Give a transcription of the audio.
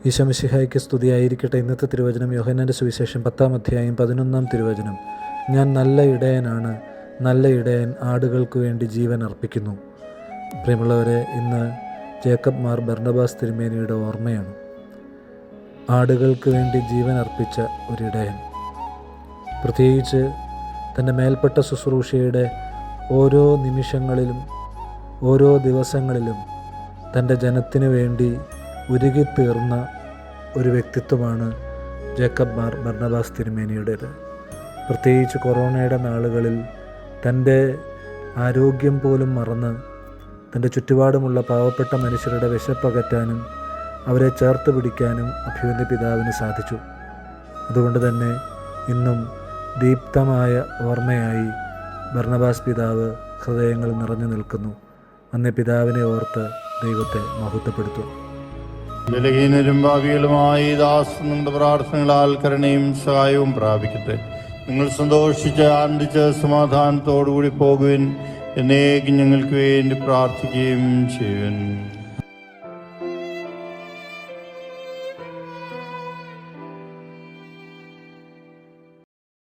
ഈശോ മിശിഹായ്ക്ക് സ്തുതിയായിരിക്കട്ടെ. ഇന്നത്തെ തിരുവചനം യോഹന്നാൻ്റെ സുവിശേഷം 10-ാം അധ്യായം 11-ാം തിരുവചനം. ഞാൻ നല്ല ഇടയനാണ്, നല്ല ഇടയൻ ആടുകൾക്ക് വേണ്ടി ജീവൻ അർപ്പിക്കുന്നു. പ്രിയമുള്ളവരെ, ഇന്ന് ജേക്കബ് മാർ ബർണബാസ് തിരുമേനിയുടെ ഓർമ്മയാണ്. ആടുകൾക്ക് വേണ്ടി ജീവൻ അർപ്പിച്ച ഒരിടയൻ. പ്രത്യേകിച്ച് തൻ്റെ മേൽപ്പെട്ട ശുശ്രൂഷയുടെ ഓരോ നിമിഷങ്ങളിലും ഓരോ ദിവസങ്ങളിലും തൻ്റെ ജനത്തിനു വേണ്ടി ഉരുകിത്തീർന്ന ഒരു വ്യക്തിത്വമാണ് ജേക്കബ് മാർ ബർണബാസ് തിരുമേനിയുടേത്. പ്രത്യേകിച്ച് കൊറോണയുടെ നാളുകളിൽ തൻ്റെ ആരോഗ്യം പോലും മറന്ന് തൻ്റെ ചുറ്റുപാടുമുള്ള പാവപ്പെട്ട മനുഷ്യരുടെ വിശപ്പകറ്റാനും അവരെ ചേർത്ത് പിടിക്കാനും അഭിവന്ദ്യ പിതാവിന് സാധിച്ചു. അതുകൊണ്ട് തന്നെ ഇന്നും ദീപ്തമായ ഓർമ്മയായി ബർണബാസ് പിതാവ് ഹൃദയങ്ങൾ നിറഞ്ഞു നിൽക്കുന്നു. അന്നേ പിതാവിനെ ഓർത്ത് ദൈവത്തെ മഹത്വപ്പെടുത്തും. ബലഹീനരും ഭാവികളുമായി ദാസ് നിങ്ങളുടെ പ്രാർത്ഥനകളാൽ കരുണയും സഹായവും പ്രാപിക്കട്ടെ. നിങ്ങൾ സന്തോഷിച്ച് ആനന്ദിച്ച് സമാധാനത്തോടുകൂടി പോകുവിൻ എന്നേക്കും ഞങ്ങൾക്ക് വേണ്ടി പ്രാർത്ഥിക്കുകയും ചെയ്യുവിൻ.